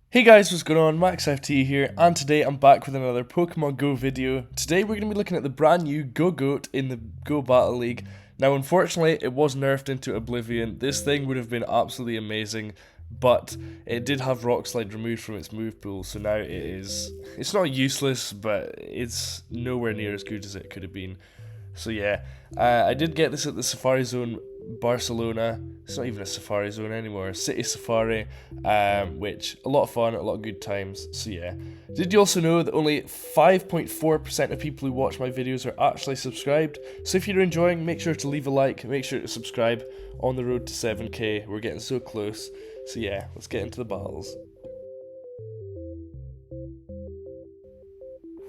Hey guys, what's going on? MaxFTE here, and today I'm back with another Pokemon Go video. Today we're going to be looking at the brand new GOGOAT in the Go Battle League. Now unfortunately it was nerfed into Oblivion. This thing would have been absolutely amazing, but it did have Rock Slide removed from its move pool, so now it's not useless, but it's nowhere near as good as it could have been. So yeah, I did get this at the Safari Zone Barcelona. It's not even a Safari Zone anymore, City Safari, which a lot of fun, a lot of good times. So yeah, did you also know that only 5.4% of people who watch my videos are actually subscribed? So if you're enjoying, make sure to leave a like, make sure to subscribe. On the road to 7k, we're getting so close. So yeah, let's get into the battles.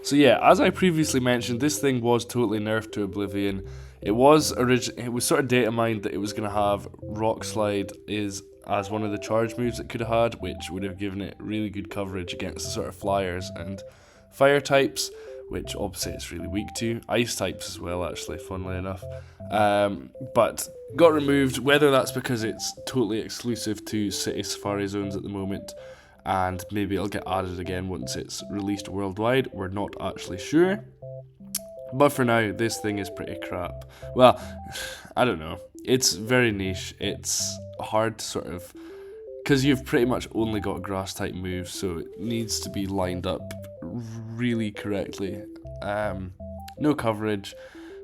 So yeah, as I previously mentioned, this thing was totally nerfed to Oblivion. It was sort of data mined that it was going to have Rock Slide as one of the charge moves it could have had, which would have given it really good coverage against the sort of flyers and fire types, which obviously it's really weak to. Ice types as well, actually, funnily enough. But got removed, whether that's because it's totally exclusive to City Safari Zones at the moment, and maybe it'll get added again once it's released worldwide. We're not actually sure. But for now, this thing is pretty crap. Well, I don't know. It's very niche. It's hard to sort of... Because you've pretty much only got grass type moves, so it needs to be lined up really correctly. No coverage.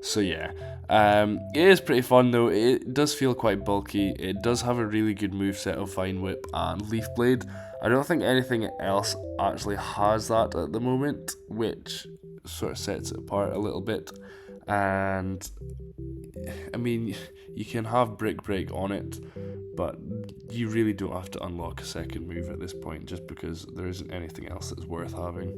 So yeah, it is pretty fun though. It does feel quite bulky. It does have a really good moveset of Vine Whip and Leaf Blade. I don't think anything else actually has that at the moment, which sort of sets it apart a little bit. And I mean, you can have Brick Break on it, but you really don't have to unlock a second move at this point, just because there isn't anything else that's worth having.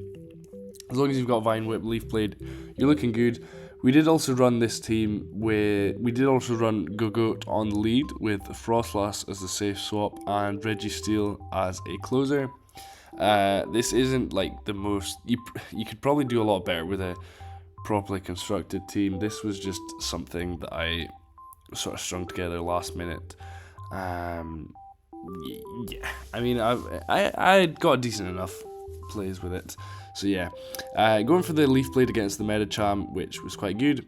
As long as you've got Vine Whip, Leaf Blade, you're looking good. We did also run this team with... We did also run GOGOAT on the lead with Frostlass as the safe swap and Registeel as a closer. This isn't like the most... You could probably do a lot better with a properly constructed team. This was just something that I sort of strung together last minute. Yeah, I mean, I got decent enough plays with it. So yeah, going for the Leaf Blade against the Medicham, which was quite good.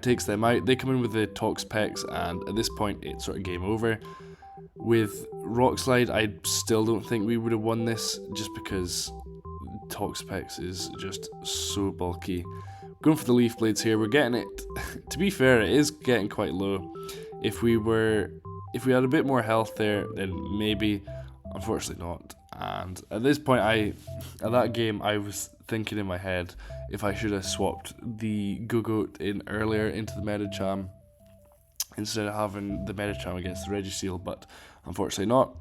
Takes them out. They come in with the Toxapex, and at this point, it's sort of game over. With Rock Slide, I still don't think we would have won this, just because Toxapex is just so bulky. Going for the Leaf Blades here, we're getting it. To be fair, it is getting quite low. If we had a bit more health there, then maybe. Unfortunately not. And at this point, at that game, I was thinking in my head if I should have swapped the GOGOAT in earlier into the Medicham instead of having the Medicham against the Registeel, but unfortunately not.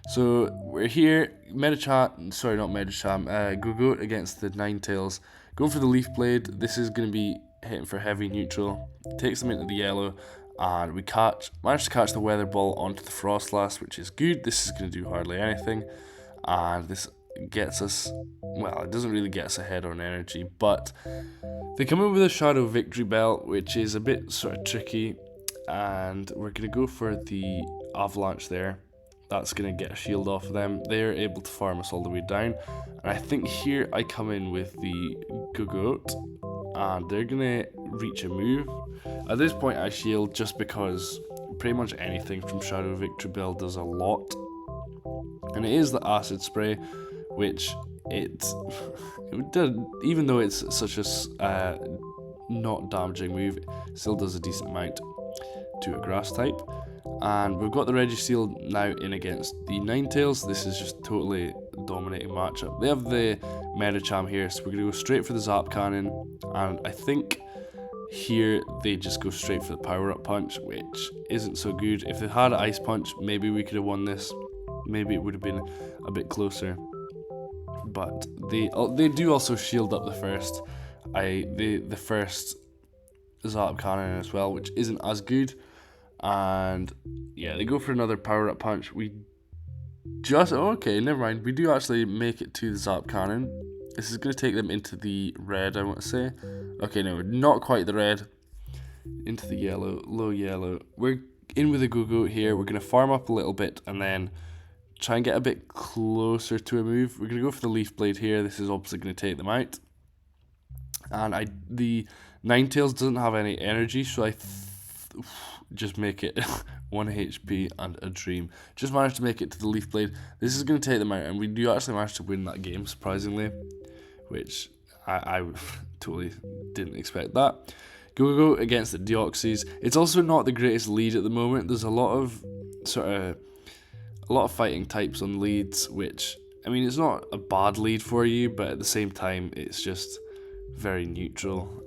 So we're here, GOGOAT against the Ninetales. Going for the Leaf Blade. This is going to be hitting for heavy neutral. Takes them into the yellow. And we managed to catch the Weather Ball onto the Frostlass, which is good. This is going to do hardly anything. And this gets us, well, it doesn't really get us ahead on energy, but they come in with a Shadow Victory Belt, which is a bit sort of tricky. And we're going to go for the Avalanche there. That's going to get a shield off of them. They're able to farm us all the way down. And I think here I come in with the GOGOAT. And they're going to reach a move. At this point I shield just because pretty much anything from Shadow Victory Bell does a lot. And it is the Acid Spray, which it did, even though it's such a not damaging move, it still does a decent amount to a grass type. And we've got the Registeel now in against the Ninetales. This is just totally dominating matchup. They have the Medicham here, so we're going to go straight for the Zap Cannon. And I think here they just go straight for the Power Up Punch, which isn't so good. If they had Ice Punch, maybe we could have won this. Maybe it would have been a bit closer. But they do also shield up the first Zap Cannon as well, which isn't as good. And yeah, they go for another Power Up Punch. Okay, never mind. We do actually make it to the Zap Cannon. This is going to take them into the red, I want to say. Okay, no, not quite the red. Into the yellow, low yellow. We're in with a GOGOAT here. We're going to farm up a little bit and then try and get a bit closer to a move. We're going to go for the Leaf Blade here. This is obviously going to take them out. And the Ninetales doesn't have any energy, so I just make it 1 HP and a dream. Just managed to make it to the Leaf Blade. This is going to take them out, and we do actually manage to win that game, surprisingly, which I totally didn't expect that. GOGOAT against the Deoxys. It's also not the greatest lead at the moment. There's a lot of fighting types on leads, which, I mean, it's not a bad lead for you, but at the same time, it's just very neutral.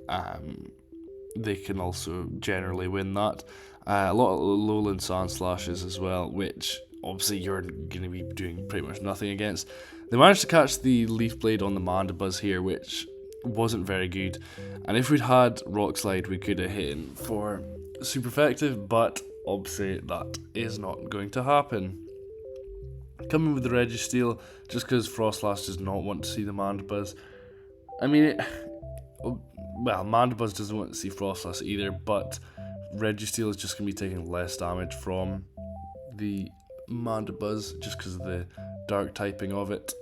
They can also generally win that. A lot of lowland sand slashes as well, which obviously you're going to be doing pretty much nothing against. They managed to catch the Leaf Blade on the Mandibuzz here, which wasn't very good. And if we'd had Rock Slide, we could have hit him for super effective, but obviously that is not going to happen. Coming with the Registeel, just because Frostlass does not want to see the Mandibuzz. I mean, Mandibuzz doesn't want to see Frostlass either, but Registeel is just going to be taking less damage from the Mandibuzz just because of the dark typing of it.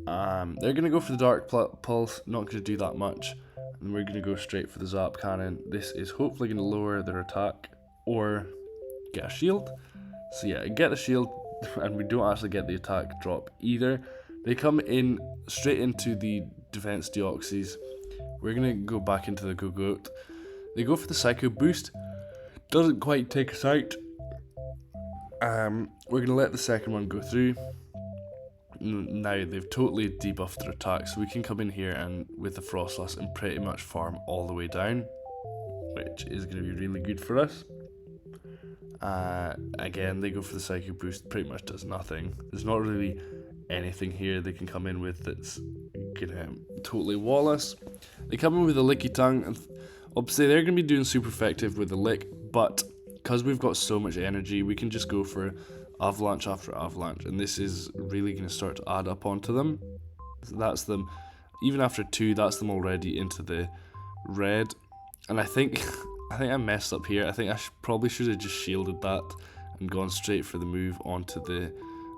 They're going to go for the Dark Pulse, not going to do that much, and we're going to go straight for the Zap Cannon. This is hopefully going to lower their attack or get a shield. So yeah, get the shield, and we don't actually get the attack drop either. They come in straight into the Defense Deoxys. We're going to go back into the GOGOAT. They go for the Psycho Boost. Doesn't quite take us out. We're going to let the second one go through. Now they've totally debuffed their attack, so we can come in here and with the Frostlass and pretty much farm all the way down, which is going to be really good for us. Again, they go for the Psycho Boost, pretty much does nothing. There's not really anything here they can come in with that's going to totally wall us. They come in with a Licky Tongue, and obviously they're going to be doing super effective with the Lick, but because we've got so much energy, we can just go for Avalanche after Avalanche, and this is really going to start to add up onto them. So that's them, even after 2, that's them already into the red. And I think I messed up here. I think I probably should have just shielded that and gone straight for the move onto the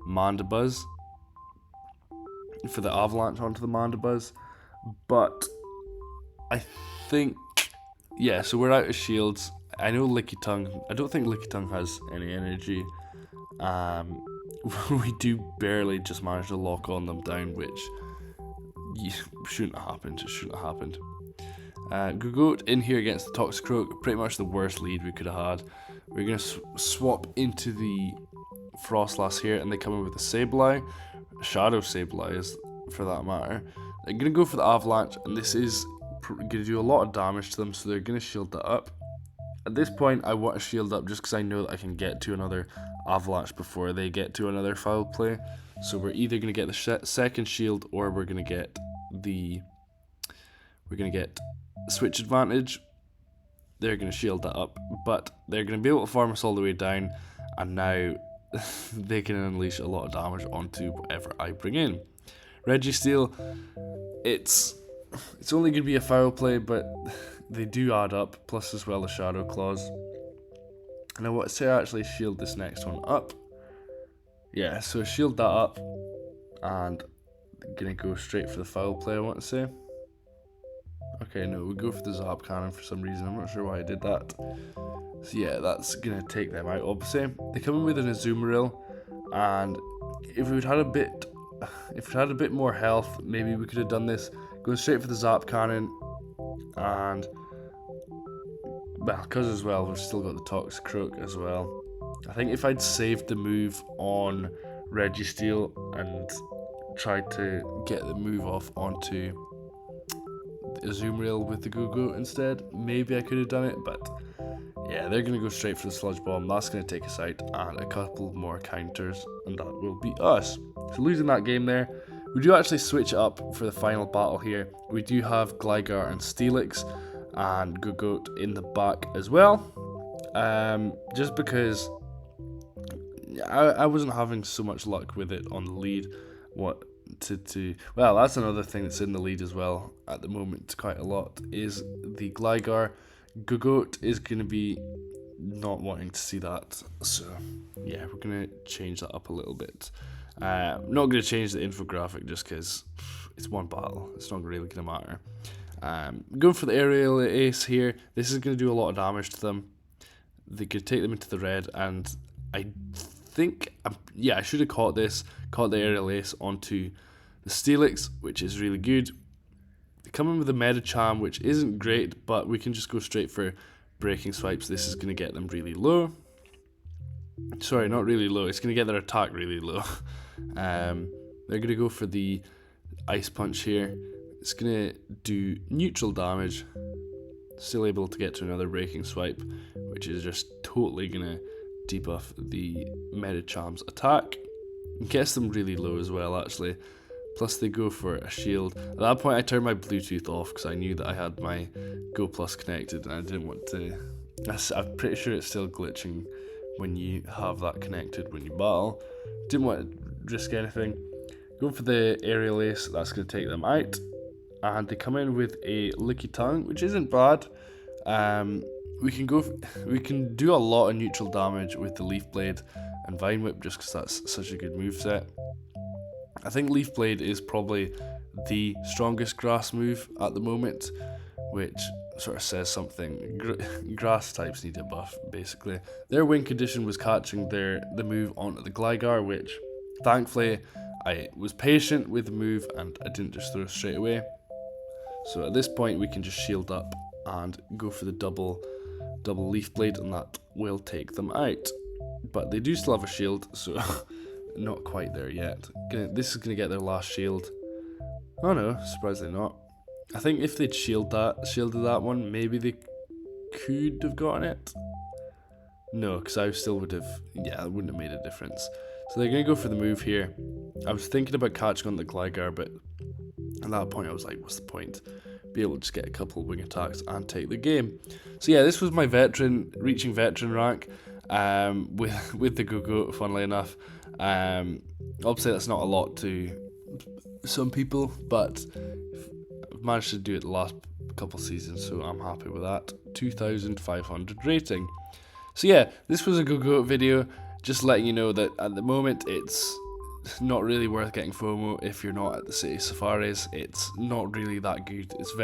Mandibuzz, for the Avalanche onto the Mandibuzz. But I think, yeah, so we're out of shields. I know Licky Tongue, I don't think Licky Tongue has any energy. We do barely just manage to lock on them down, which shouldn't have happened. It shouldn't have happened. GOGOAT in here against the Toxicroak, pretty much the worst lead we could have had. We're going to swap into the Frostlass here, and they come in with a Sableye, Shadow Sableye for that matter. They're going to go for the Avalanche, and this is going to do a lot of damage to them, so they're going to shield that up. At this point, I want to shield up just because I know that I can get to another Avalanche before they get to another foul play. So we're either going to get the second shield, or we're going to get switch advantage. They're going to shield that up, but they're going to be able to farm us all the way down, and now they can unleash a lot of damage onto whatever I bring in. Registeel, it's only going to be a foul play, but they do add up, plus as well as Shadow Claws. And I want to say actually shield this next one up. Yeah, so shield that up, and I'm going to go straight for the foul play, I want to say. Okay, no, we go for the Zap Cannon for some reason. I'm not sure why I did that. So yeah, that's going to take them out, obviously. They come in with an Azumarill, and if we'd had a bit more health, maybe we could have done this. Going straight for the Zap Cannon, and well, because as well, we've still got the Toxicroak as well. I think if I'd saved the move on Registeel and tried to get the move off onto the Azumarill with the GOGOAT instead, maybe I could have done it, but yeah, they're going to go straight for the Sludge Bomb. That's going to take us out, and a couple more counters, and that will be us. So losing that game there. We do actually switch it up for the final battle here. We do have Gligar and Steelix and GOGOAT in the back as well. Just because I wasn't having so much luck with it on the lead. Well, that's another thing that's in the lead as well at the moment quite a lot, is the Gligar. GOGOAT is going to be not wanting to see that, so yeah, we're going to change that up a little bit. Not going to change the infographic just because it's one battle. It's not really going to matter. Going for the aerial ace here. This is going to do a lot of damage to them. They could take them into the red, and I think, yeah, I should have caught the aerial ace onto the Steelix, which is really good. They come in with a Medicham, which isn't great, but we can just go straight for breaking swipes. This is going to get them really low. Sorry, not really low. It's going to get their attack really low. They're going to go for the Ice Punch here. It's going to do neutral damage. Still able to get to another breaking swipe, which is just totally going to debuff the Medicham's attack. It gets them really low as well, actually. Plus they go for a shield. At that point I turned my Bluetooth off because I knew that I had my Go Plus connected and I didn't want to... I'm pretty sure it's still glitching when you have that connected when you battle. Didn't want to risk anything. Going for the aerial ace, that's going to take them out. And they come in with a Licky Tongue, which isn't bad. We can do a lot of neutral damage with the Leaf Blade and Vine Whip just because that's such a good moveset. I think Leaf Blade is probably the strongest grass move at the moment, which sort of says something. Grass types need a buff, basically. Their win condition was catching the move onto the Gligar, which thankfully I was patient with the move and I didn't just throw straight away. So at this point we can just shield up and go for the double Leaf Blade, and that will take them out. But they do still have a shield, so not quite there yet. This is going to get their last shield. Oh no, surprisingly not. I think if they'd shielded that one, maybe they could have gotten it. No, because I still would have, yeah, it wouldn't have made a difference. So they're going to go for the move here. I was thinking about catching on the Gligar, but at that point I was like, what's the point? Be able to just get a couple of wing attacks and take the game. So yeah, this was my reaching veteran rank with the GOGOAT, funnily enough. Obviously that's not a lot to some people, but I've managed to do it the last couple seasons, so I'm happy with that. 2,500 rating. So yeah, this was a GOGOAT video, just letting you know that at the moment it's not really worth getting FOMO if you're not at the City Safaris. It's not really that good. It's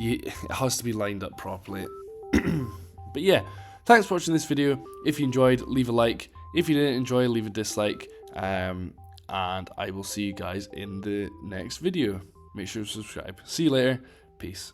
it has to be lined up properly. But yeah, thanks for watching this video. If you enjoyed, leave a like. If you didn't enjoy, leave a dislike. And I will see you guys in the next video. Make sure to subscribe. See you later. Peace.